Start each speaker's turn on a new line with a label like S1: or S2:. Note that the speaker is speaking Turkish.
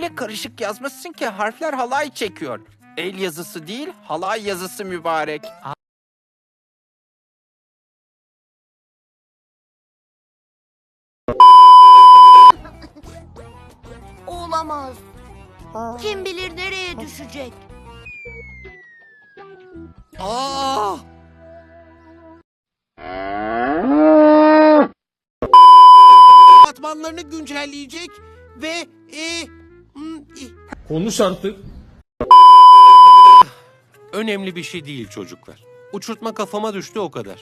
S1: Öyle karışık yazmışsın ki harfler halay çekiyor. El yazısı değil, halay yazısı mübarek.
S2: Olamaz. Kim bilir nereye düşecek?
S3: Aa! Katmanlarını güncelleyecek ve
S4: Konuş artık.
S5: Önemli bir şey değil çocuklar. Uçurtma kafama düştü o kadar.